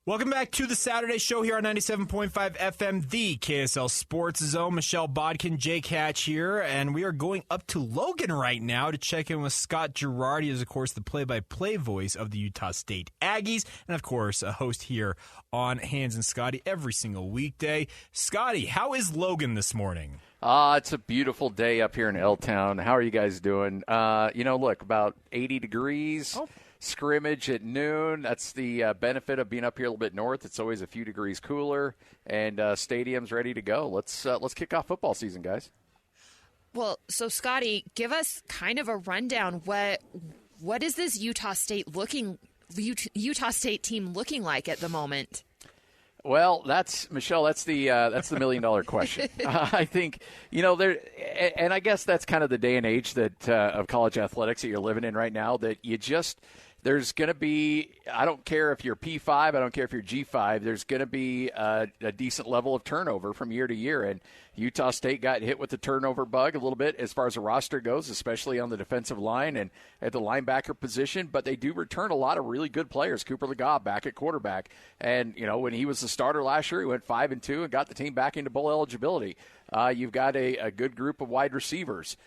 Welcome back to the Saturday Show here on 97.5 FM, the KSL Sports Zone. Michelle Bodkin, Jake Hatch here, and we are going up to Logan right now to check in with Scott Garrard. He is, of course, the play-by-play voice of the Utah State Aggies, and, of course, a host here on Hans and Scotty every single weekday. Scotty, how is Logan this morning? It's a beautiful day up here in L-Town. How are you guys doing? Look, about 80 degrees. Oh. Scrimmage at noon. That's the benefit of being up here a little bit north. It's always a few degrees cooler, and stadium's ready to go. Let's kick off football season, guys. Well, so Scotty, give us kind of a rundown. What is this Utah State team looking like at the moment? Well, Michelle. That's the $1 million question. I think and I guess that's kind of the day and age that of college athletics that you're living in right now. That there's going to be, I don't care if you're P5, I don't care if you're G5, there's going to be a decent level of turnover from year to year. And Utah State got hit with the turnover bug a little bit as far as the roster goes, especially on the defensive line and at the linebacker position. But they do return a lot of really good players. Cooper Legault back at quarterback. And, when he was the starter last year, he went 5-2 and got the team back into bowl eligibility. You've got a good group of wide receivers.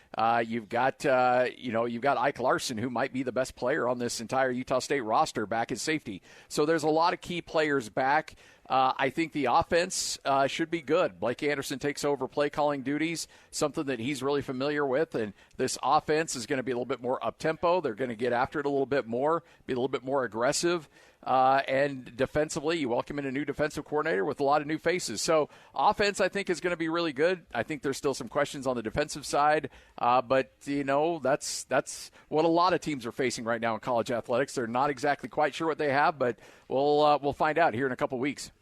You've got Ike Larson, who might be the best player on this entire Utah State roster, back at safety. So there's a lot of key players back. I think the offense should be good. Blake Anderson takes over play calling duties, something that he's really familiar with, and this offense is going to be a little bit more up-tempo. They're going to get after it a little bit more, be a little bit more aggressive. And defensively, you welcome in a new defensive coordinator with a lot of new faces. So offense, I think, is going to be really good. I think there's still some questions on the defensive side, but that's what a lot of teams are facing right now in college athletics. They're not exactly quite sure what they have, but we'll find out here in a couple weeks.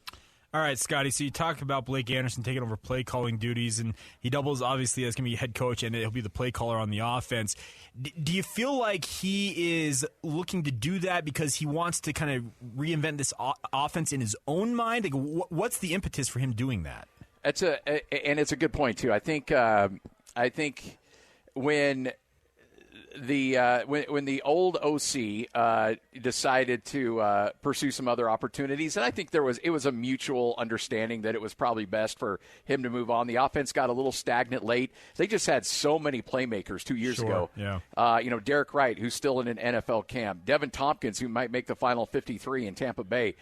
All right, Scotty, so you talk about Blake Anderson taking over play-calling duties, and he doubles, obviously, as going to be head coach, and he'll be the play caller on the offense. Do you feel like he is looking to do that because he wants to kind of reinvent this offense in his own mind? Like, what's the impetus for him doing that? It's a good point, too. I think when the old OC decided to pursue some other opportunities, and I think it was a mutual understanding that it was probably best for him to move on. The offense got a little stagnant late. They just had so many playmakers 2 years ago. Yeah. Derek Wright, who's still in an NFL camp. Devin Tompkins, who might make the final 53 in Tampa Bay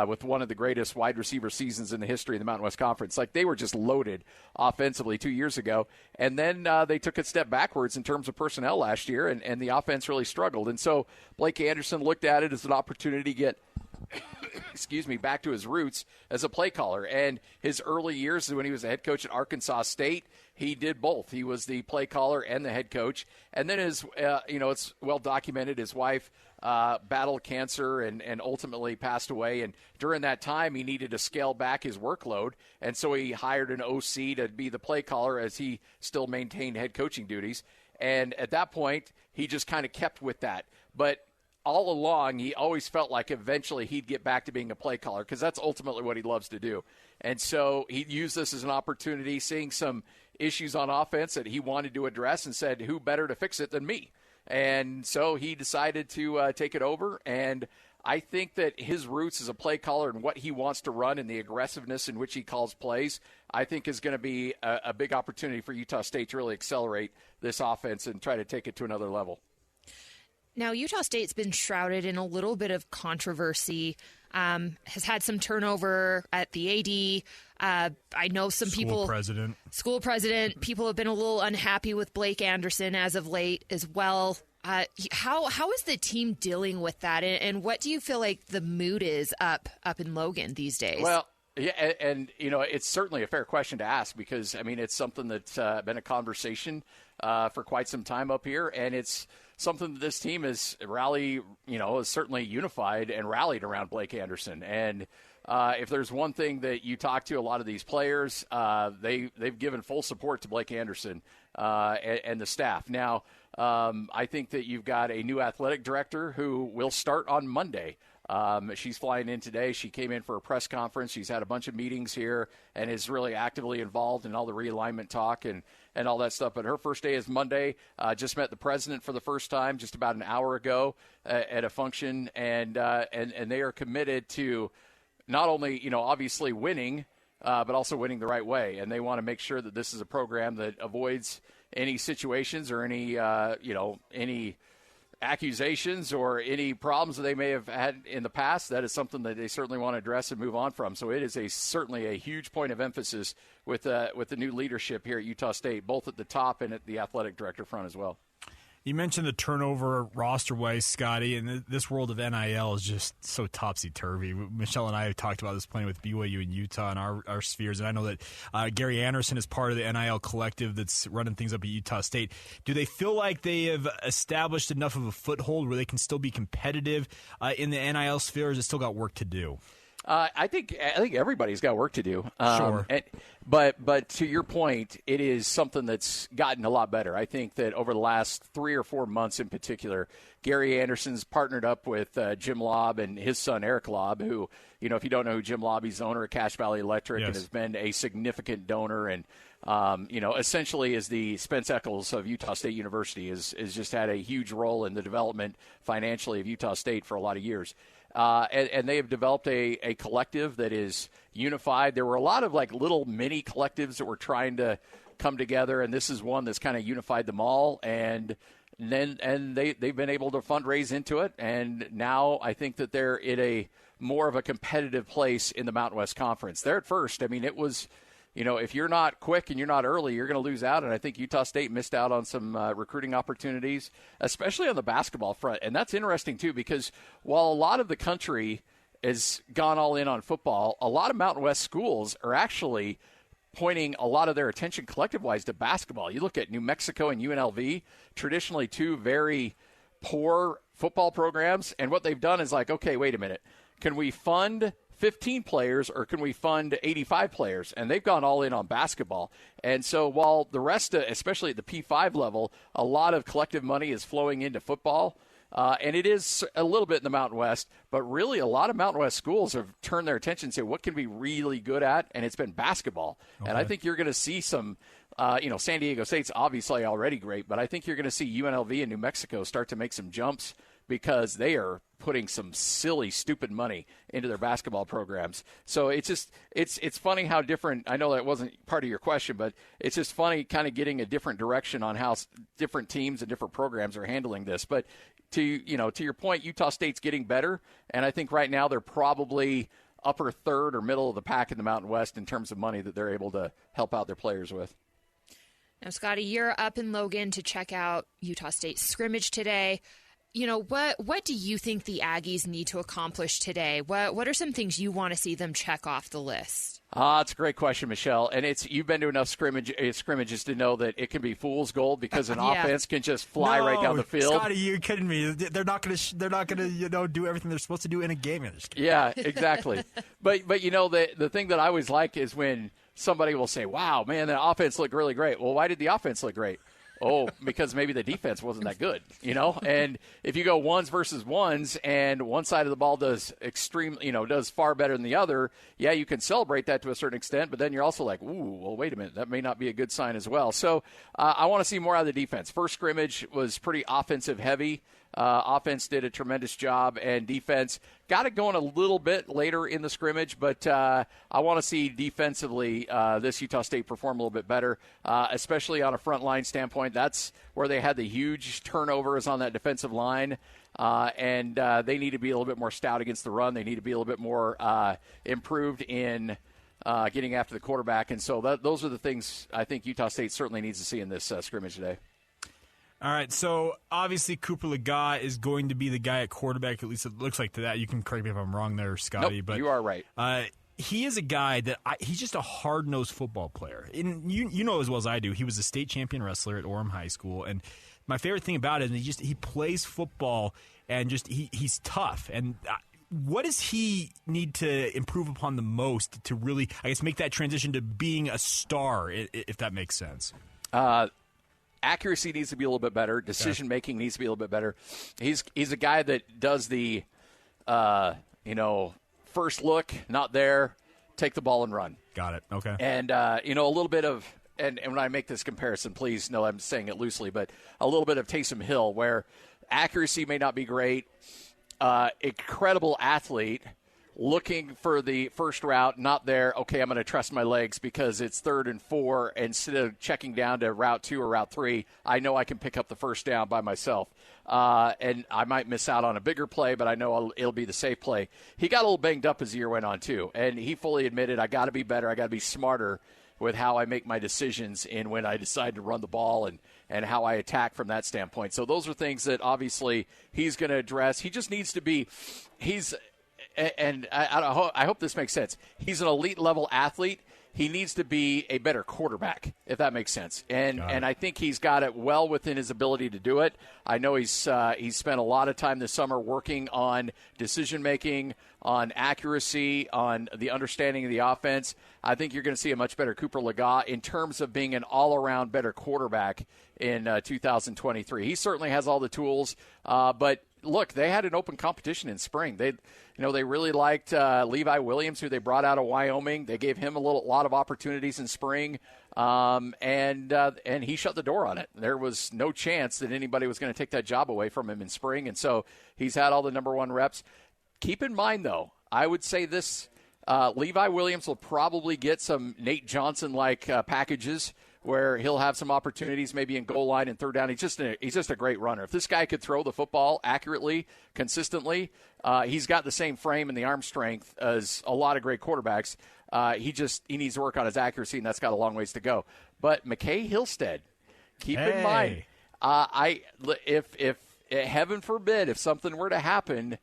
with one of the greatest wide receiver seasons in the history of the Mountain West Conference. Like, they were just loaded offensively 2 years ago. And then they took a step backwards in terms of personnel last year, and the offense really struggled. And so Blake Anderson looked at it as an opportunity to get back to his roots as a play caller. And his early years when he was a head coach at Arkansas State, he did both. He was the play caller and the head coach. And then it's well documented, his wife battled cancer and ultimately passed away. And during that time, he needed to scale back his workload. And so he hired an OC to be the play caller as he still maintained head coaching duties. And at that point, he just kind of kept with that. But all along, he always felt like eventually he'd get back to being a play caller because that's ultimately what he loves to do. And so he used this as an opportunity, seeing some issues on offense that he wanted to address, and said, who better to fix it than me? And so he decided to take it over. And I think that his roots as a play caller and what he wants to run and the aggressiveness in which he calls plays, I think is going to be a big opportunity for Utah State to really accelerate this offense and try to take it to another level. Now, Utah State's been shrouded in a little bit of controversy, has had some turnover at the AD. I know some school president. People have been a little unhappy with Blake Anderson as of late as well. How is the team dealing with that, and what do you feel like the mood is up in Logan these days? Well, yeah, and it's certainly a fair question to ask because, I mean, it's something that's been a conversation for quite some time up here, and it's something that this team is certainly unified and rallied around Blake Anderson. And if there's one thing that you talk to a lot of these players, they've given full support to Blake Anderson and the staff. Now, I think that you've got a new athletic director who will start on Monday. She's flying in today. She came in for a press conference. She's had a bunch of meetings here and is really actively involved in all the realignment talk and all that stuff. But her first day is Monday. Just met the president for the first time just about an hour ago at a function, and they are committed to not only, obviously winning, but also winning the right way. And they want to make sure that this is a program that avoids any situations or any accusations or any problems that they may have had in the past. That is something that they certainly want to address and move on from. So it is certainly a huge point of emphasis with the new leadership here at Utah State, both at the top and at the athletic director front as well. You mentioned the turnover roster-wise, Scotty, and this world of NIL is just so topsy-turvy. Michelle and I have talked about this playing with BYU and Utah in our spheres, and I know that Gary Anderson is part of the NIL collective that's running things up at Utah State. Do they feel like they have established enough of a foothold where they can still be competitive in the NIL sphere, or has it still got work to do? I think everybody's got work to do. Sure. But to your point, it is something that's gotten a lot better. I think that over the last 3 or 4 months in particular, Gary Anderson's partnered up with Jim Lobb and his son Eric Lobb, who, if you don't know who Jim Lobb, he's the owner of Cache Valley Electric and has been a significant donor and, essentially is the Spence Eccles of Utah State University, has just had a huge role in the development financially of Utah State for a lot of years. And they have developed a collective that is unified. There were a lot of little mini collectives that were trying to come together, and this is one that's kind of unified them all. And they've been able to fundraise into it, and now I think that they're in a more of a competitive place in the Mountain West Conference. There at first, it was, if you're not quick and you're not early, you're going to lose out. And I think Utah State missed out on some recruiting opportunities, especially on the basketball front. And that's interesting, too, because while a lot of the country has gone all in on football, a lot of Mountain West schools are actually pointing a lot of their attention collective-wise to basketball. You look at New Mexico and UNLV, traditionally two very poor football programs. And what they've done is okay, wait a minute. Can we fund 15 players or can we fund 85 players? And they've gone all in on basketball. And so while the rest, especially at the P5 level, a lot of collective money is flowing into football, and it is a little bit in the Mountain West, but really a lot of Mountain West schools have turned their attention to what can be really good at, and it's been basketball. Okay. And I think you're going to see some, San Diego State's obviously already great, but I think you're going to see UNLV and New Mexico start to make some jumps because they are putting some silly, stupid money into their basketball programs. So it's funny how different, I know that wasn't part of your question, but it's just funny kind of getting a different direction on how different teams and different programs are handling this. But to your point, Utah State's getting better, and I think right now they're probably upper third or middle of the pack in the Mountain West in terms of money that they're able to help out their players with. Now, Scotty, you're up in Logan to check out Utah State scrimmage today. What do you think the Aggies need to accomplish today? What are some things you want to see them check off the list? It's a great question, Michelle. And you've been to enough scrimmages to know that it can be fool's gold because an offense can just fly right down the field. Scotty, you're kidding me. They're not going to do everything they're supposed to do in a game. Yeah, exactly. but the thing that I always like is when somebody will say, "Wow, man, the offense looked really great." Well, why did the offense look great? Oh, because maybe the defense wasn't that good, And if you go ones versus ones, and one side of the ball does does far better than the other, yeah, you can celebrate that to a certain extent. But then you're also like, ooh, well, wait a minute, that may not be a good sign as well. So I want to see more out of the defense. First scrimmage was pretty offensive heavy. Offense did a tremendous job, and defense got it going a little bit later in the scrimmage, but I want to see defensively this Utah State perform a little bit better, especially on a front line standpoint. That's where they had the huge turnovers on that defensive line, and they need to be a little bit more stout against the run. They need to be a little bit more improved in getting after the quarterback, and so those are the things I think Utah State certainly needs to see in this scrimmage today. All right, so obviously Cooper Legas is going to be the guy at quarterback. At least it looks like to that. You can correct me if I'm wrong there, Scotty. Nope, but you are right. He is a guy that he's just a hard-nosed football player. And you know as well as I do, he was a state champion wrestler at Orem High School. And my favorite thing about it is he plays football and he's tough. And what does he need to improve upon the most to really, I guess, make that transition to being a star, if that makes sense? Accuracy needs to be a little bit better. Decision-making needs to be a little bit better. He's a guy that does the, first look, not there, take the ball and run. Got it. Okay. And, a little bit of, and when I make this comparison, please know I'm saying it loosely, but a little bit of Taysom Hill where accuracy may not be great, incredible athlete, looking for the first route, not there, okay, I'm going to trust my legs because it's 3rd and 4. Instead of checking down to route 2 or route 3, I know I can pick up the first down by myself. And I might miss out on a bigger play, but I know it'll be the safe play. He got a little banged up as the year went on, too. And he fully admitted, I got to be better, I got to be smarter with how I make my decisions and when I decide to run the ball and how I attack from that standpoint. So those are things that obviously he's going to address. He just needs to be I hope this makes sense. He's an elite level athlete. He needs to be a better quarterback, if that makes sense. And I think he's got it well within his ability to do it. I know he's spent a lot of time this summer working on decision making, on accuracy, on the understanding of the offense. I think you're going to see a much better Cooper Legas in terms of being an all-around better quarterback in 2023. He certainly has all the tools, but look, they had an open competition in spring. They really liked Levi Williams, who they brought out of Wyoming. They gave him a lot of opportunities in spring, and he shut the door on it. There was no chance that anybody was going to take that job away from him in spring, and so he's had all the number 1 reps. Keep in mind, though, I would say this, Levi Williams will probably get some Nate Johnson-like packages where he'll have some opportunities maybe in goal line and 3rd down. He's just a great runner. If this guy could throw the football accurately, consistently, he's got the same frame and the arm strength as a lot of great quarterbacks. He needs to work on his accuracy, and that's got a long ways to go. But McKay Hillstead, keep in mind, if heaven forbid, if something were to happen,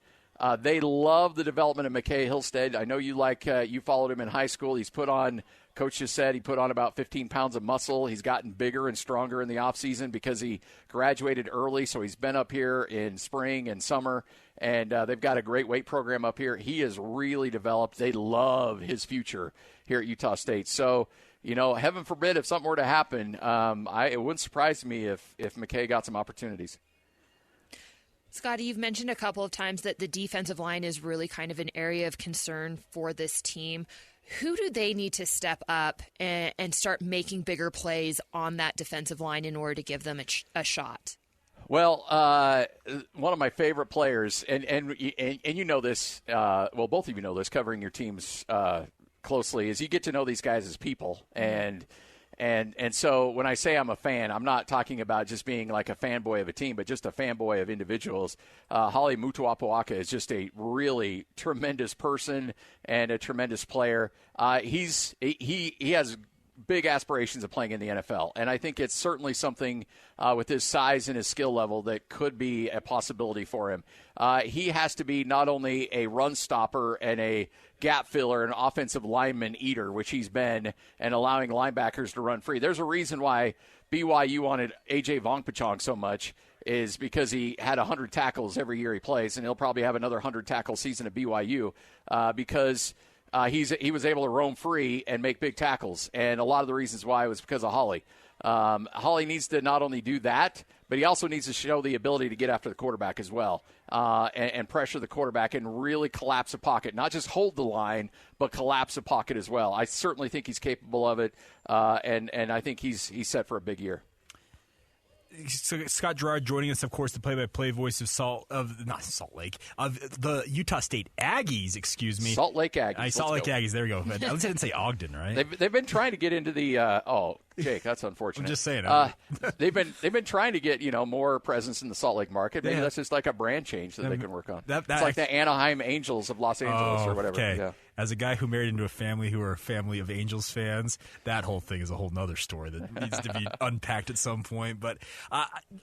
they love the development of McKay Hillstead. I know you followed him in high school. He's put on, Coach just said, he put on about 15 pounds of muscle. He's gotten bigger and stronger in the offseason because he graduated early, so he's been up here in spring and summer, and they've got a great weight program up here. He has really developed. They love his future here at Utah State. So, heaven forbid if something were to happen, it wouldn't surprise me if McKay got some opportunities. Scotty, you've mentioned a couple of times that the defensive line is really kind of an area of concern for this team. Who do they need to step up and start making bigger plays on that defensive line in order to give them a shot? Well, one of my favorite players, and you know this, both of you know this, covering your teams closely, is you get to know these guys as people. And so when I say I'm a fan, I'm not talking about just being like a fanboy of a team, but just a fanboy of individuals. Holly Mutuapuaka is just a really tremendous person and a tremendous player. He has big aspirations of playing in the NFL, and I think it's certainly something with his size and his skill level that could be a possibility for him. He has to be not only a run stopper and a gap filler, an offensive lineman eater, which he's been, and allowing linebackers to run free. There's a reason why BYU wanted A.J. Vongpachong so much, is because he had 100 tackles every year he plays, and he'll probably have another 100 tackle season at BYU because he was able to roam free and make big tackles. And a lot of the reasons why was because of Holly. Holly needs to not only do that, but he also needs to show the ability to get after the quarterback as well and pressure the quarterback and really collapse a pocket. Not just hold the line, but collapse a pocket as well. I certainly think he's capable of it, and I think he's set for a big year. So Scott Garrard joining us, of course, the play-by-play voice of the Utah State Aggies. Excuse me, Salt Lake Aggies. Salt Lake Aggies. There we go. At least I didn't say Ogden, right? They've been trying to get into the. Jake, that's unfortunate. I'm just saying. They've been trying to get more presence in the Salt Lake market. Maybe that's just like a brand change that they can work on. It's like the Anaheim Angels of Los Angeles or whatever. Okay. Yeah. As a guy who married into a family who are a family of Angels fans, that whole thing is a whole nother story that needs to be unpacked at some point. But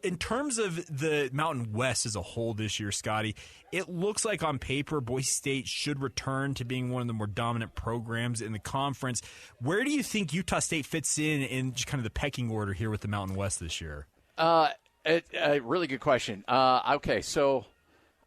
in terms of the Mountain West as a whole this year, Scotty, it looks like on paper Boise State should return to being one of the more dominant programs in the conference. Where do you think Utah State fits in just kind of the pecking order here with the Mountain West this year? A really good question. Okay, so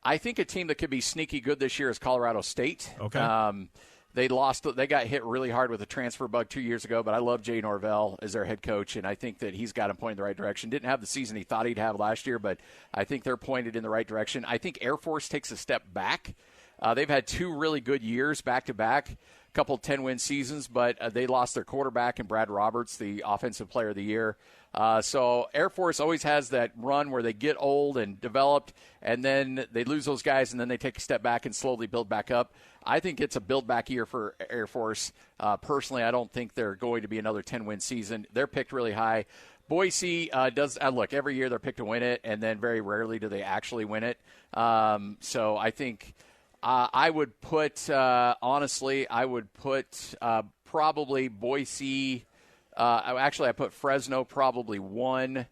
I think a team that could be sneaky good this year is Colorado State. Okay. They got hit really hard with a transfer bug 2 years ago, but I love Jay Norvell as their head coach, and I think that he's got him pointed in the right direction. Didn't have the season he thought he'd have last year, but I think they're pointed in the right direction. I think Air Force takes a step back. They've had 2 really good years back-to-back, a couple 10-win seasons, but they lost their quarterback in Brad Roberts, the offensive player of the year. So Air Force always has that run where they get old and developed, and then they lose those guys, and then they take a step back and slowly build back up. I think it's a build-back year for Air Force. Personally, I don't think they're going to be another 10-win season. They're picked really high. Boise does look, every year they're picked to win it, and then very rarely do they actually win it. So I think I would put, honestly, probably Boise. I put Fresno probably 1.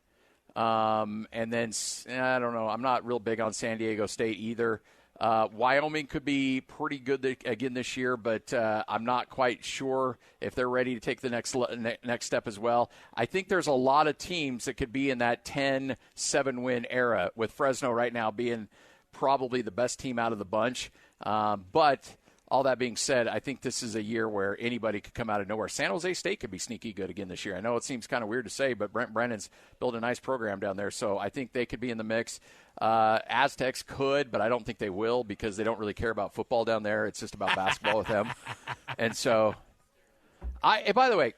And then, I don't know, I'm not real big on San Diego State either. Wyoming could be pretty good again this year, but I'm not quite sure if they're ready to take the next step as well. I think there's a lot of teams that could be in that 10-7 win era, with Fresno right now being probably the best team out of the bunch. But all that being said, I think this is a year where anybody could come out of nowhere. San Jose State could be sneaky good again this year. I know it seems kind of weird to say, but Brent Brennan's built a nice program down there, so I think they could be in the mix. Aztecs could, but I don't think they will because they don't really care about football down there. It's just about basketball with them. And so, by the way,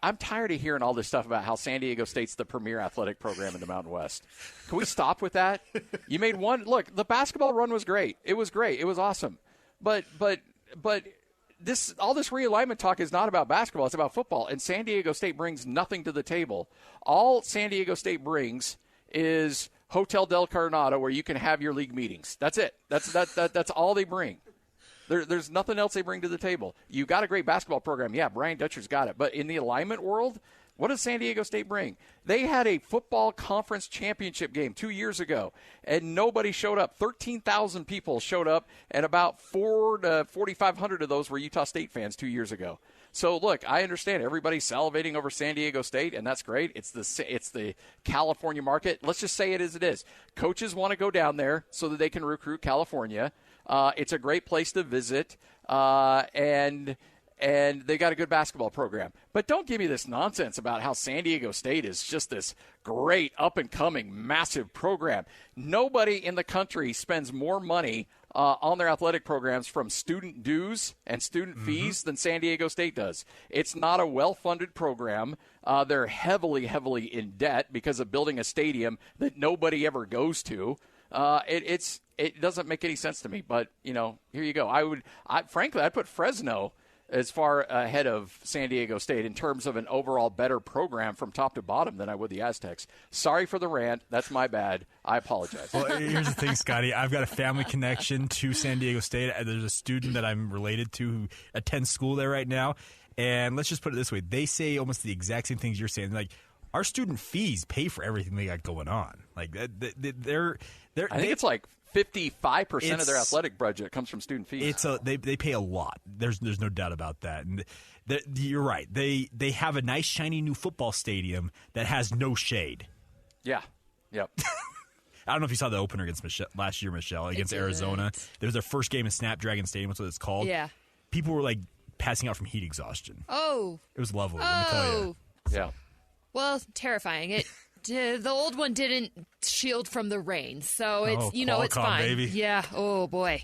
I'm tired of hearing all this stuff about how San Diego State's the premier athletic program in the Mountain West. Can we stop with that? You made one. Look, the basketball run was great. It was great. It was awesome. But all this realignment talk is not about basketball. It's about football. And San Diego State brings nothing to the table. All San Diego State brings is Hotel Del Coronado, where you can have your league meetings. That's it. That's all they bring. There's nothing else they bring to the table. You got a great basketball program. Yeah, Brian Dutcher's got it. But in the alignment world, what does San Diego State bring? They had a football conference championship game 2 years ago, and nobody showed up. 13,000 people showed up, and about 4,000 to 4,500 of those were Utah State fans 2 years ago. So, look, I understand everybody's salivating over San Diego State, and that's great. It's the California market. Let's just say it as it is. Coaches want to go down there so that they can recruit California. It's a great place to visit, and they got a good basketball program. But don't give me this nonsense about how San Diego State is just this great, up-and-coming, massive program. Nobody in the country spends more money on their athletic programs from student dues and student fees than San Diego State does. It's not a well-funded program. They're heavily, heavily in debt because of building a stadium that nobody ever goes to. It doesn't make any sense to me, but, here you go. Frankly, I'd put Fresno as far ahead of San Diego State in terms of an overall better program from top to bottom than I would the Aztecs. Sorry for the rant. That's my bad. I apologize. Well, here's the thing, Scotty. I've got a family connection to San Diego State. There's a student that I'm related to who attends school there right now. And let's just put it this way. They say almost the exact same things you're saying. Like, our student fees pay for everything they got going on. Like, I think it's like 55% of their athletic budget comes from student fees. They pay a lot. There's no doubt about that. And you're right. They have a nice shiny new football stadium that has no shade. Yeah. Yep. I don't know if you saw the opener against last year, Michelle, against Arizona. There was their first game in Snapdragon Stadium. That's what it's called. Yeah. People were like passing out from heat exhaustion. Oh. It was lovely. Let me tell you. Yeah. Well, terrifying. The old one didn't shield from the rain, so it's it's fine. Baby. Yeah. Oh boy.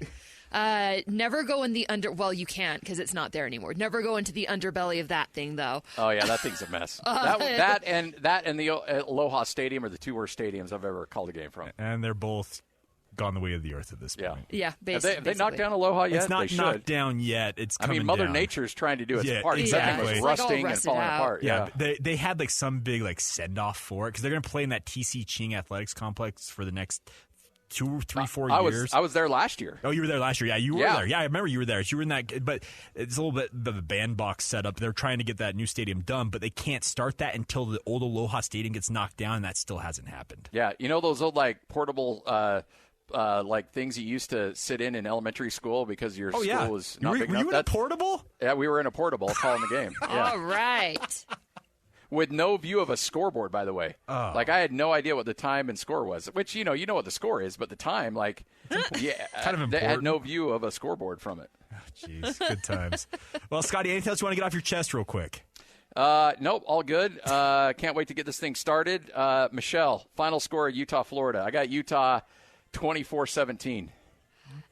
Never go in the Well, you can't because it's not there anymore. Never go into the underbelly of that thing, though. Oh yeah, that thing's a mess. that and the Aloha Stadium are the two worst stadiums I've ever called a game from. And they're both gone the way of the earth at this point. Yeah. Have they knocked down Aloha yet? It's not knocked down yet. It's coming down. Mother Nature's trying to do its part. Exactly. That thing was rusting and falling apart. Yeah. They had like some big send off for it because they're going to play in that TC Ching Athletics Complex for the next 2, 3, 4 years. I was there last year. Oh, you were there last year. Yeah, you were there. Yeah, I remember you were there. You were in that, but it's a little bit of a bandbox setup. They're trying to get that new stadium done, but they can't start that until the old Aloha Stadium gets knocked down, and that still hasn't happened. Yeah, those old portable things you used to sit in elementary school because your school was not big enough. Were you in a portable? Yeah, we were in a portable calling the game. Yeah. All right. With no view of a scoreboard, by the way. Oh. I had no idea what the time and score was, which, you know what the score is, but the time, kind of important. They had no view of a scoreboard from it. Jeez, good times. Well, Scotty, anything else you want to get off your chest real quick? Nope, all good. Can't wait to get this thing started. Michelle, final score at Utah, Florida. I got Utah 24-17.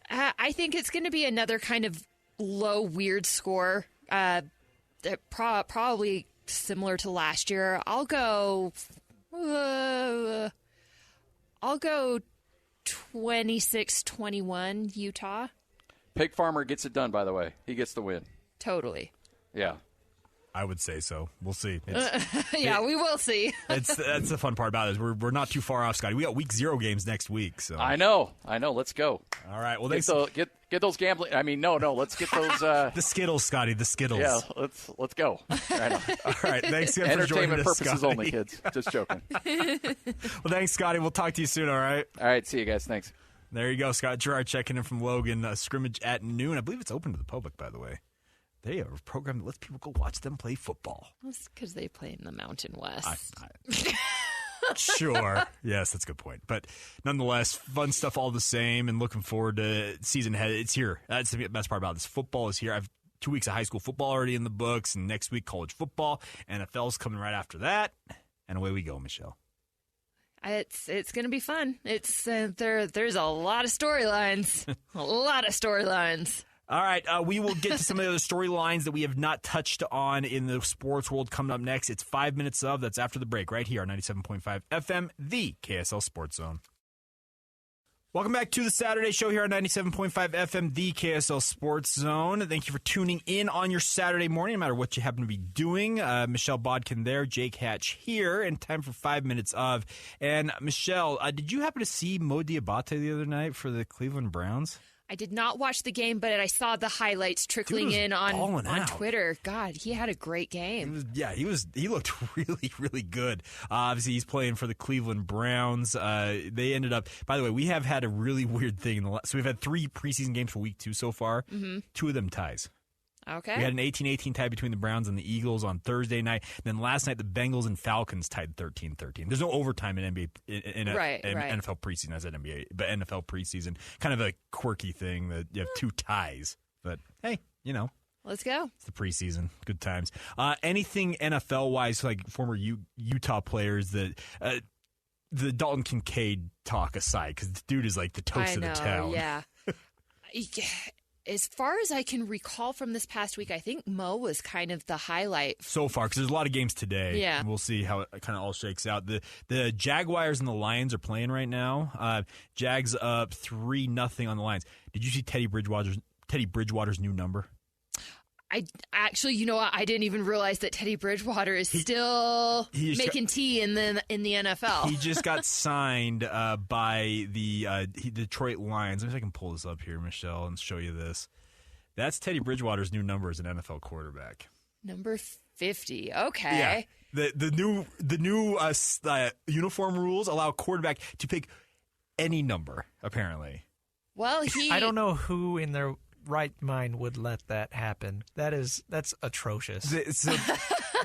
I think it's going to be another kind of low, weird score. Probably similar to last year. I'll go I'll go 26-21 Utah. Pig Farmer gets it done, by the way. He gets the win. Totally. Yeah. I would say so. We'll see. Yeah, we will see. That's the fun part about it. Is we're not too far off, Scotty. We got week 0 games next week. So I know. Let's go. All right. Well, get those gambling. I mean, no. Let's get those. The Skittles, Scotty. The Skittles. Yeah. Let's go. Right on. All right. Thanks again for joining us, Entertainment purposes Scotty. only, kids. Just joking. Well, thanks, Scotty. We'll talk to you soon. All right. All right. See you guys. Thanks. There you go, Scott Garrard checking in from Logan. Scrimmage at noon. I believe it's open to the public, by the way. They are a program that lets people go watch them play football. That's because they play in the Mountain West. Sure. Yes, that's a good point. But nonetheless, fun stuff all the same, and looking forward to season ahead. It's here. That's the best part about this. Football is here. I have 2 weeks of high school football already in the books, and next week college football. NFL's coming right after that. And away we go, Michelle. It's going to be fun. It's there's a lot of storylines. A lot of storylines. All right, we will get to some of the other storylines that we have not touched on in the sports world coming up next. It's 5 minutes of. That's after the break right here on 97.5 FM, the KSL Sports Zone. Welcome back to the Saturday show here on 97.5 FM, the KSL Sports Zone. Thank you for tuning in on your Saturday morning, no matter what you happen to be doing. Michelle Bodkin there, Jake Hatch here, and time for 5 minutes of. And Michelle, did you happen to see Mo Diabate the other night for the Cleveland Browns? I did not watch the game, but I saw the highlights trickling in on Twitter. God, he had a great game. He looked really, really good. Obviously, he's playing for the Cleveland Browns. They ended up, by the way, we have had a really weird thing. So we've had 3 preseason games for week 2 so far. Mm-hmm. 2 of them ties. Okay. We had an 18-18 tie between the Browns and the Eagles on Thursday night. Then last night, the Bengals and Falcons tied 13-13. There's no overtime in NBA in NFL preseason. I said NBA, but NFL preseason, kind of a quirky thing that you have 2 ties. But hey, let's go. It's the preseason, good times. Anything NFL wise, like former Utah players that. The Dalton Kincaid talk aside, because the dude is like the toast of the town. Yeah. As far as I can recall from this past week, I think Mo was kind of the highlight. So far, because there's a lot of games today. Yeah. And we'll see how it kind of all shakes out. The Jaguars and the Lions are playing right now. Jags up 3-0 on the Lions. Did you see Teddy Bridgewater's new number? I actually, I didn't even realize that Teddy Bridgewater is still making tea in the NFL. He just got signed by the Detroit Lions. Let me see if I can pull this up here, Michelle, and show you this. That's Teddy Bridgewater's new number as an NFL quarterback. Number 50. Okay. Yeah. The new uniform rules allow a quarterback to pick any number, apparently. Well, I don't know who in their right mind would let that happen. That's atrocious.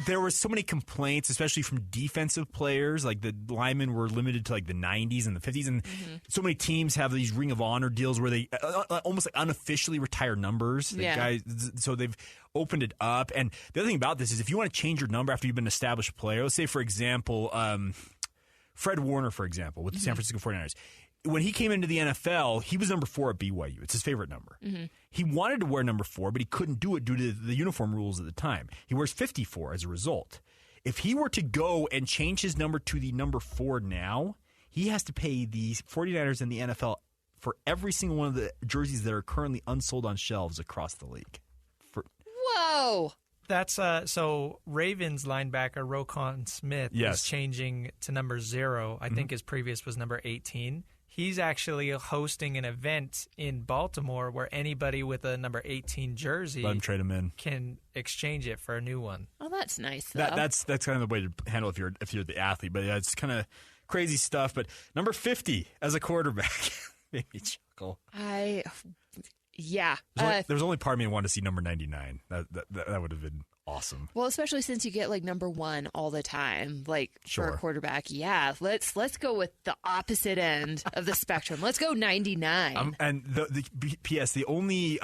There were so many complaints, especially from defensive players. Like the linemen were limited to like the 90s and the 50s, and so many teams have these Ring of Honor deals where they almost like unofficially retire numbers. So they've opened it up. And the other thing about this is if you want to change your number after you've been an established player, let's say for example, Fred Warner, for example, with the San Francisco 49ers. When he came into the NFL, he was number 4 at BYU. It's his favorite number. Mm-hmm. He wanted to wear number 4, but he couldn't do it due to the uniform rules at the time. He wears 54 as a result. If he were to go and change his number to the number 4 now, he has to pay the 49ers and the NFL for every single one of the jerseys that are currently unsold on shelves across the league. Whoa! That's so Ravens linebacker Roquan Smith is changing to number 0. I think his previous was number 18. He's actually hosting an event in Baltimore where anybody with a number 18 jersey let him trade him in. Can exchange it for a new one. Oh, that's nice, though. That's kind of the way to handle if you're the athlete. But yeah, it's kind of crazy stuff. But number 50 as a quarterback made me chuckle. There's only part of me that wanted to see number 99. That would have been awesome. Well, especially since you get like number 1 all the time, for a quarterback. Yeah, let's go with the opposite end of the spectrum. Let's go 99. And the P.S. the only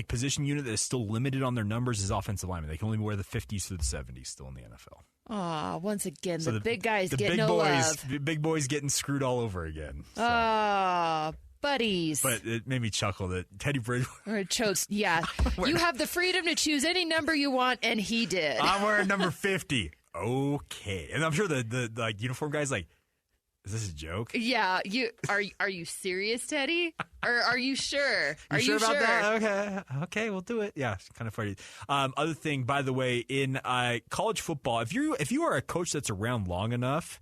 position unit that is still limited on their numbers is offensive linemen. They can only wear the 50s through the 70s still in the NFL. Aw, once again, the big guys get no love. The big boys getting screwed all over again. So. Buddies. But it made me chuckle that Teddy Bridgewater chose. Yeah. You have the freedom to choose any number you want, and he did. I'm wearing number 50. Okay. And I'm sure the like uniform guy's like, is this a joke? Yeah. Are you serious, Teddy? Or are you sure? Are you sure about that? Okay, we'll do it. Yeah, it's kind of funny. Other thing, by the way, in college football, if you are a coach that's around long enough,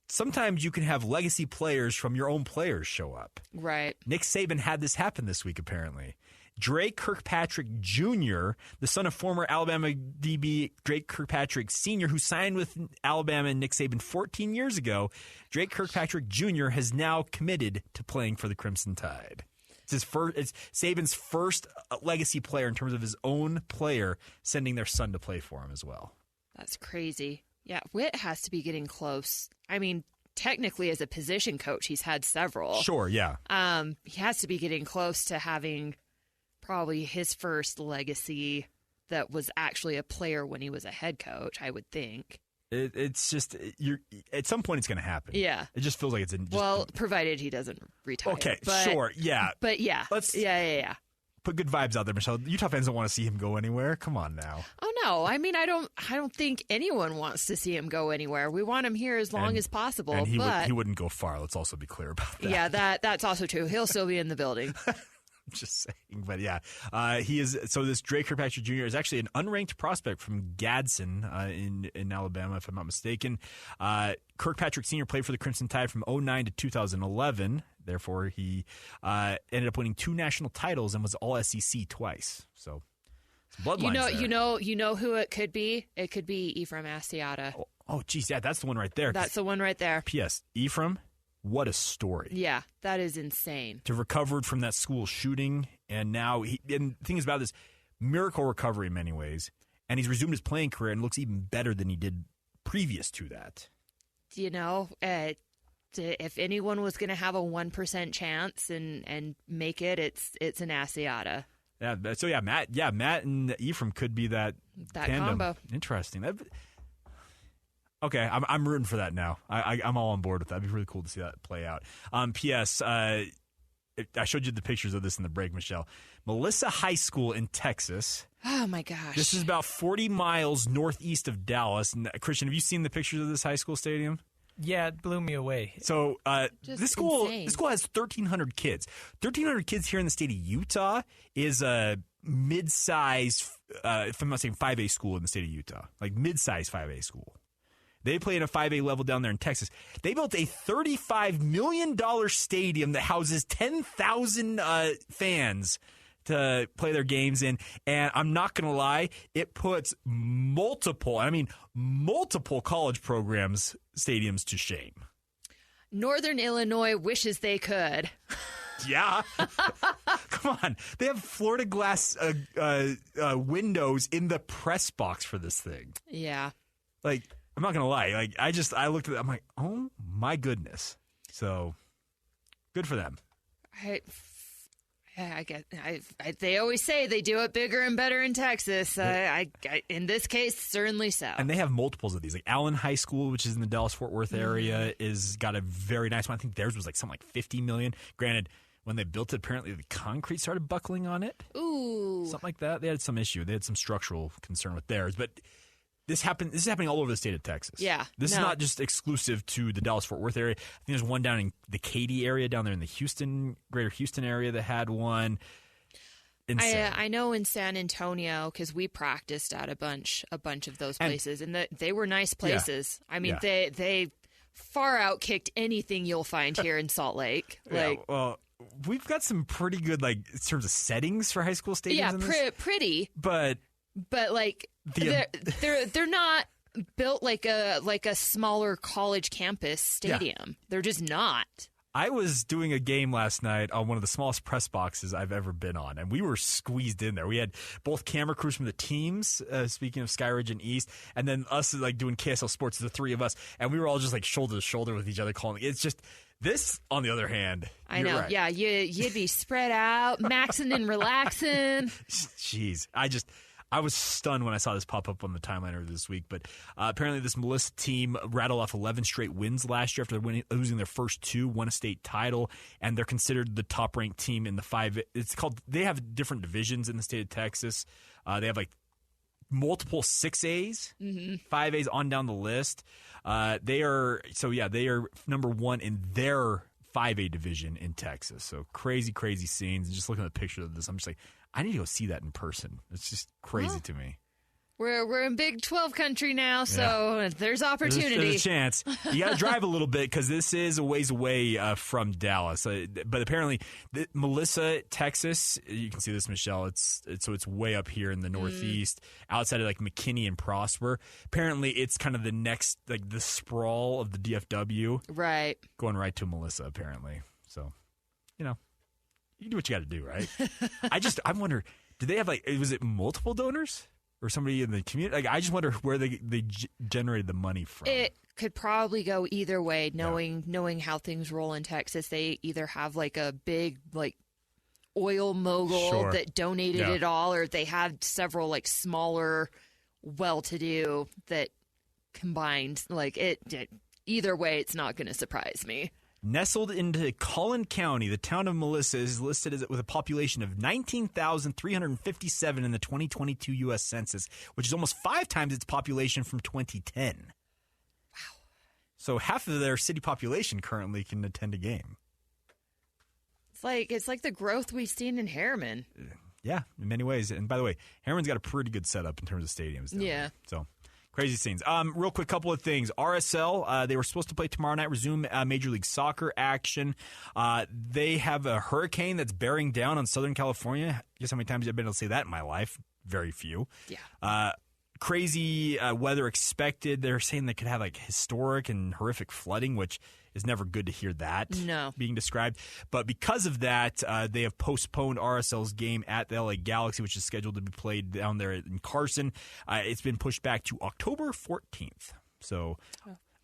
sometimes you can have legacy players from your own players show up. Right. Nick Saban had this happen this week, apparently. Drake Kirkpatrick Jr., the son of former Alabama DB Drake Kirkpatrick Sr., who signed with Alabama and Nick Saban 14 years ago, Drake Kirkpatrick Jr. has now committed to playing for the Crimson Tide. It's Saban's first legacy player in terms of his own player sending their son to play for him as well. That's crazy. Yeah, Witt has to be getting close. I mean, technically as a position coach, he's had several. Sure, yeah. He has to be getting close to having probably his first legacy that was actually a player when he was a head coach, I would think. It's just at some point it's going to happen. Yeah, it just feels like it's provided he doesn't retire. Okay, sure, yeah, but yeah, yeah. Put good vibes out there, Michelle. Utah fans don't want to see him go anywhere. Come on now. Oh no, I mean I don't think anyone wants to see him go anywhere. We want him here as long as possible. And he wouldn't go far. Let's also be clear about that. Yeah, that's also true. He'll still be in the building. I'm just saying, but yeah, he is. So this Drake Kirkpatrick Jr. is actually an unranked prospect from Gadsden in Alabama, if I'm not mistaken. Kirkpatrick Sr. played for the Crimson Tide from 2009 to 2011. Therefore, he ended up winning 2 national titles and was All SEC twice. So, bloodlines there. You know who it could be? It could be Ephraim Asiata. Oh, geez, yeah, that's the one right there. That's the one right there. P.S. Ephraim. What a story. Yeah, that is insane. To recovered from that school shooting, and now and the thing is about this, miracle recovery in many ways, and he's resumed his playing career and looks even better than he did previous to that. You know, if anyone was going to have a 1% chance and make it, it's an Asiata. Yeah, so Matt and Ephraim could be that tandem. Combo. Interesting. Okay, I'm rooting for that now. I'm all on board with that. It'd be really cool to see that play out. P.S. I showed you the pictures of this in the break, Michelle. Melissa High School in Texas. Oh, my gosh. This is about 40 miles northeast of Dallas. And Christian, have you seen the pictures of this high school stadium? Yeah, it blew me away. So this school has 1,300 kids. 1,300 kids here in the state of Utah is a mid-size, if I'm not saying 5A school in the state of Utah, like mid-size 5A school. They play in a 5A level down there in Texas. They built a $35 million stadium that houses 10,000 fans to play their games in. And I'm not going to lie, it puts multiple college programs' stadiums to shame. Northern Illinois wishes they could. Yeah. Come on. They have Florida glass windows in the press box for this thing. Yeah. Like, I'm not going to lie. Like, I looked at it. I'm like, oh, my goodness. So, good for them. I get. They always say they do it bigger and better in Texas. In this case, certainly so. And they have multiples of these. Like Allen High School, which is in the Dallas-Fort Worth area, is got a very nice one. I think theirs was like something like $50 million. Granted, when they built it, apparently the concrete started buckling on it. Ooh, something like that. They had some issue. They had some structural concern with theirs, but. This is happening all over the state of Texas. Yeah. This is not just exclusive to the Dallas-Fort Worth area. I think there's one down in the Katy area, down there in the greater Houston area that had one. Insane. I know in San Antonio, because we practiced at a bunch of those places, and they were nice places. Yeah. I mean, they far outkicked anything you'll find here in Salt Lake. Well, we've got some pretty good, like, in terms of settings for high school stadiums. Yeah, pretty. But like they're not built like a smaller college campus stadium. Yeah. They're just not. I was doing a game last night on one of the smallest press boxes I've ever been on, and we were squeezed in there. We had both camera crews from the teams, speaking of Skyridge and East, and then us like doing KSL Sports, the three of us, and we were all just like shoulder to shoulder with each other calling. It's just this, on the other hand. I know. Right. Yeah, you'd be spread out, maxing and relaxing. Jeez. I was stunned when I saw this pop up on the timeline earlier this week, but apparently this Melissa team rattled off 11 straight wins last year after losing their first 2, won a state title, and they're considered the top-ranked team in the 5. They have different divisions in the state of Texas. They have like multiple 6As, 5As on down the list. They are number one in their 5A division in Texas. So crazy, crazy scenes. And just looking at the picture of this, I'm just like, I need to go see that in person. It's just crazy to me. We're in Big 12 country now, so there's opportunity. There's a chance. You got to drive a little bit because this is a ways away from Dallas. But apparently, Melissa, Texas, you can see this, Michelle. It's way up here in the Northeast, outside of like McKinney and Prosper. Apparently, it's kind of the next, like the sprawl of the DFW. Right. Going right to Melissa, apparently. So, you do what you got to do, right? I wonder, did they have was it multiple donors? Or somebody in the community? Like, I just wonder where they generated the money from. It could probably go either way, knowing how things roll in Texas. They either have like a big oil mogul that donated it all, or they had several like smaller, well-to-do that combined. Like either way, it's not going to surprise me. Nestled into Collin County, the town of Melissa is listed with a population of 19,357 in the 2022 U.S. Census, which is almost 5 times its population from 2010. Wow. So half of their city population currently can attend a game. It's like the growth we've seen in Harriman. Yeah, in many ways. And by the way, Harriman's got a pretty good setup in terms of stadiums. Yeah. So crazy scenes. Real quick, couple of things. RSL, they were supposed to play tomorrow night, resume Major League Soccer action. They have a hurricane that's bearing down on Southern California. Guess how many times I've been able to say that in my life? Very few. Yeah. Crazy weather expected. They're saying they could have like historic and horrific flooding, which is never good to hear that being described. But because of that, they have postponed RSL's game at the LA Galaxy, which is scheduled to be played down there in Carson. It's been pushed back to October 14th. So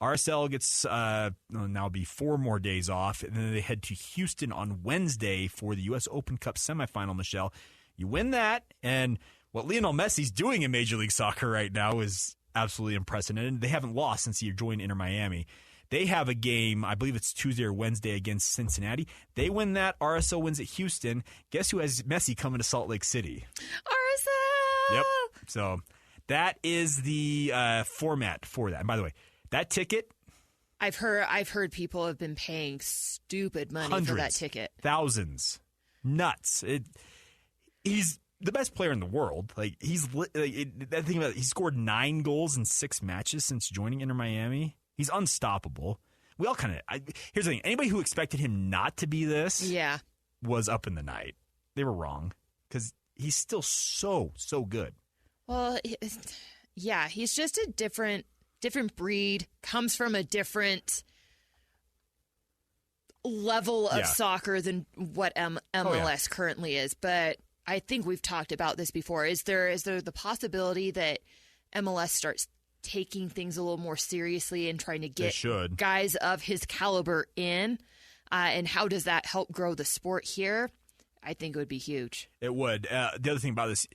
RSL gets now be 4 more days off, and then they head to Houston on Wednesday for the U.S. Open Cup semifinal, Michelle. You win that, and what Lionel Messi's doing in Major League Soccer right now is absolutely unprecedented. They haven't lost since he joined Inter Miami. They have a game, I believe it's Tuesday or Wednesday, against Cincinnati. They win that. RSL wins at Houston. Guess who has Messi coming to Salt Lake City? RSL! Yep. So that is the format for that. And by the way, that ticket... I've heard people have been paying stupid money for that ticket. Thousands. Nuts. He's the best player in the world. Like he scored 9 goals in 6 matches since joining Inter Miami. He's unstoppable. We all kind of... Here's the thing. Anybody who expected him not to be this was up in the night. They were wrong because he's still so good. Well, he's just a different breed, comes from a different level of soccer than what MLS currently is. But I think we've talked about this before. Is there the possibility that MLS starts taking things a little more seriously and trying to get guys of his caliber in? And how does that help grow the sport here? I think it would be huge. It would. The other thing about this,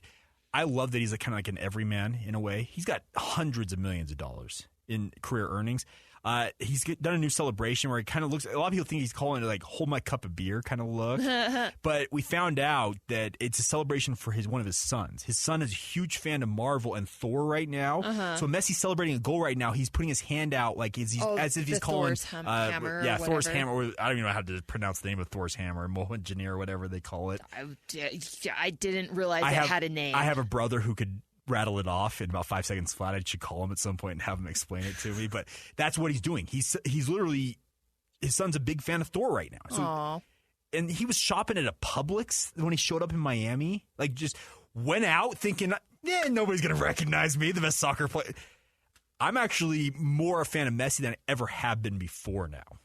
I love that he's kind of like an everyman in a way. He's got hundreds of millions of dollars in career earnings. He's done a new celebration where it kind of looks... A lot of people think he's calling it like "hold my cup of beer" kind of look. But we found out that it's a celebration for one of his sons. His son is a huge fan of Marvel and Thor right now. So Messi's celebrating a goal right now. He's putting his hand out like as if he's calling... Thor's hammer. Yeah, Thor's hammer. I don't even know how to pronounce the name of Thor's hammer. Mohanjani or whatever they call it. I didn't realize it had a name. I have a brother who could rattle it off in about 5 seconds flat. I should call him at some point and have him explain it to me. But that's what he's doing. He's literally... His son's a big fan of Thor right now. So, and he was shopping at a Publix when he showed up in Miami. Like, just went out thinking, nobody's going to recognize me, the best soccer player. I'm actually more a fan of Messi than I ever have been before now.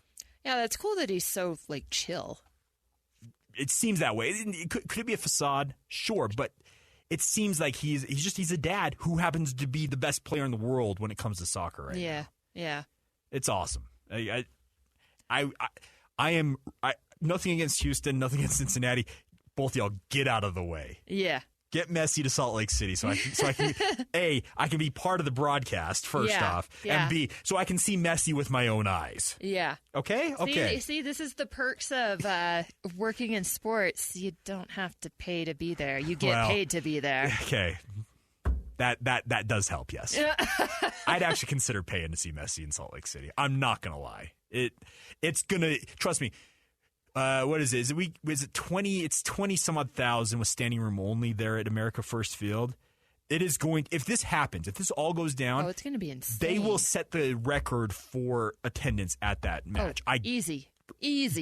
Yeah, that's cool that he's so, chill. It seems that way. Could it be a facade? Sure, but it seems like he's a dad who happens to be the best player in the world when it comes to soccer right now. Yeah. It's awesome. I am nothing against Houston, nothing against Cincinnati. Both y'all get out of the way. Yeah. Get Messi to Salt Lake City so I can A, I can be part of the broadcast first off, and B, so I can see Messi with my own eyes. Yeah. Okay? Okay. See, this is the perks of working in sports. You don't have to pay to be there. You get paid to be there. Okay. That does help, yes. I'd actually consider paying to see Messi in Salt Lake City. I'm not going to lie. It's going to, trust me, what is it? Is it 20? It's 20 some odd thousand with standing room only there at America First Field. It is going, if this happens, if this all goes down, it's going to be insane. They will set the record for attendance at that match. Easy.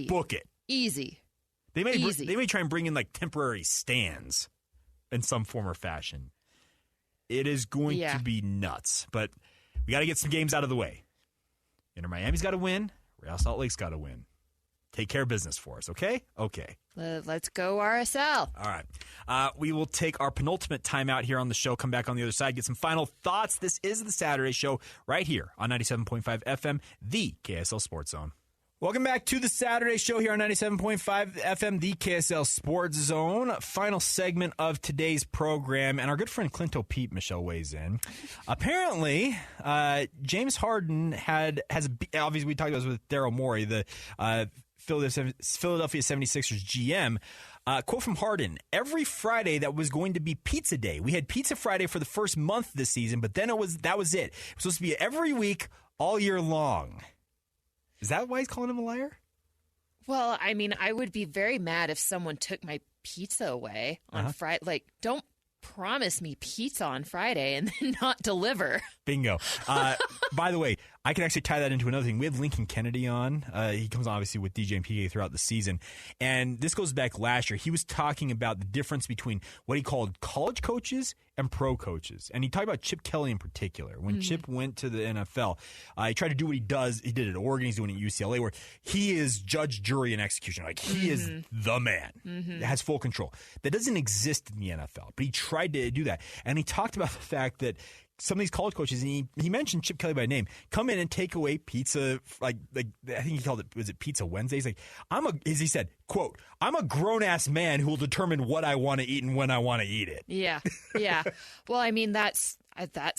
Book it. Easy. They may try and bring in like temporary stands in some form or fashion. It is going to be nuts, but we got to get some games out of the way. Inter Miami's got to win. Real Salt Lake's got to win. Take care of business for us, okay? Okay. Let's go RSL. All right. We will take our penultimate timeout here on the show, come back on the other side, get some final thoughts. This is the Saturday Show right here on 97.5 FM, the KSL Sports Zone. Welcome back to the Saturday Show here on 97.5 FM, the KSL Sports Zone. Final segment of today's program, and our good friend Clint O'Peep, Michelle, weighs in. Apparently, James Harden has obviously we talked about this with Daryl Morey, the Philadelphia 76ers GM. Quote from Harden: every Friday that was going to be pizza day. We had Pizza Friday for the first month this season, but then that was it. It was supposed to be every week, all year long. Is that why he's calling him a liar? Well, I mean, I would be very mad if someone took my pizza away on Friday. Like, don't promise me pizza on Friday and then not deliver. Bingo. By the way, I can actually tie that into another thing. We have Lincoln Kennedy on. He comes on, obviously, with DJ and PK throughout the season. And this goes back last year. He was talking about the difference between what he called college coaches and pro coaches. And he talked about Chip Kelly in particular. When Chip went to the NFL, he tried to do what he does. He did at Oregon. He's doing it at UCLA, where he is judge, jury, and execution. Like, he is the man. Has full control. That doesn't exist in the NFL. But he tried to do that. And he talked about the fact that some of these college coaches, and he mentioned Chip Kelly by name, come in and take away pizza, like I think he called it, was it Pizza Wednesdays? Like, as he said, quote, I'm a grown-ass man who will determine what I want to eat and when I want to eat it. Yeah. Well, I mean, that's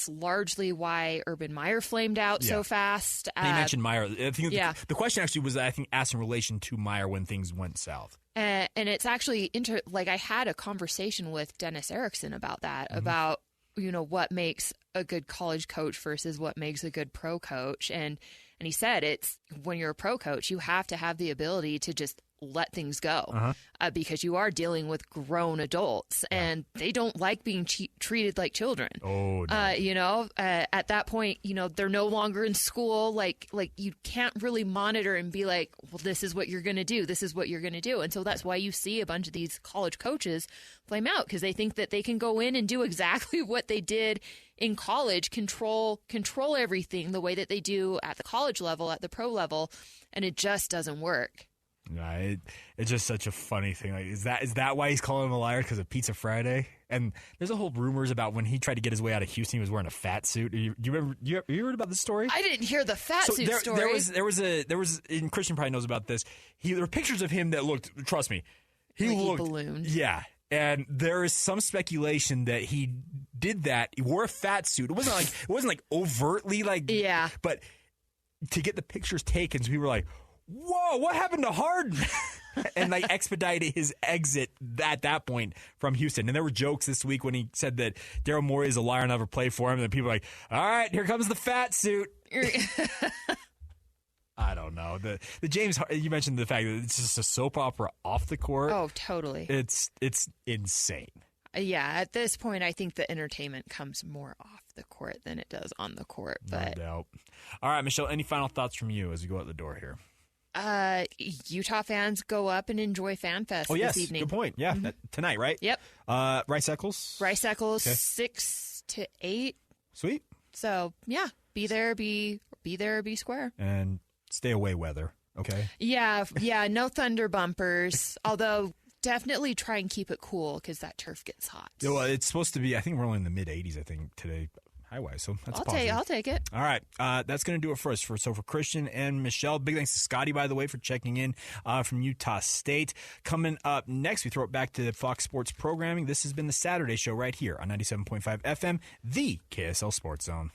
largely why Urban Meyer flamed out so fast. He mentioned Meyer. I think the question actually was, I think, asked in relation to Meyer when things went south. And it's actually, I had a conversation with Dennis Erickson about that, about, what makes a good college coach versus what makes a good pro coach. And he said it's when you're a pro coach, you have to have the ability to just let things go because you are dealing with grown adults and they don't like being treated like children. Oh, no. At that point, they're no longer in school. Like you can't really monitor and be like, well, this is what you're going to do. This is what you're going to do. And so that's why you see a bunch of these college coaches flame out, because they think that they can go in and do exactly what they did in college, control everything the way that they do at the college level, at the pro level, and it just doesn't work. No, it's just such a funny thing. Like, is that why he's calling him a liar? Because of Pizza Friday? And there's a whole rumors about when he tried to get his way out of Houston, he was wearing a fat suit. Do you remember? You heard about this story? I didn't hear the fat suit story. There was, and Christian probably knows about this. There were pictures of him that looked. Trust me, he looked ballooned. Yeah. And there is some speculation that he did that. He wore a fat suit. It wasn't like overtly like. Yeah. But to get the pictures taken, so people were like, whoa, what happened to Harden? And like expedited his exit at that point from Houston. And there were jokes this week when he said that Daryl Morey is a liar and never played for him. And then people were like, all right, here comes the fat suit. I don't know. The James, you mentioned the fact that it's just a soap opera off the court. Oh, totally. It's insane. Yeah, at this point, I think the entertainment comes more off the court than it does on the court. But no doubt. All right, Michelle, any final thoughts from you as we go out the door here? Utah fans go up and enjoy Fan Fest this evening. Good point. Yeah, tonight, right? Yep. Rice Eccles? Rice Eccles, 6 to 8. Sweet. So, yeah, be there, be square. And stay away weather, okay? Yeah, no thunder bumpers, although definitely try and keep it cool because that turf gets hot. Yeah, well, it's supposed to be, I think we're only in the mid-80s, I think, today. Highway, so that's positive. I'll take it. All right, that's going to do it for us. For Christian and Michelle, big thanks to Scotty, by the way, for checking in from Utah State. Coming up next, we throw it back to Fox Sports Programming. This has been the Saturday Show right here on 97.5 FM, the KSL Sports Zone.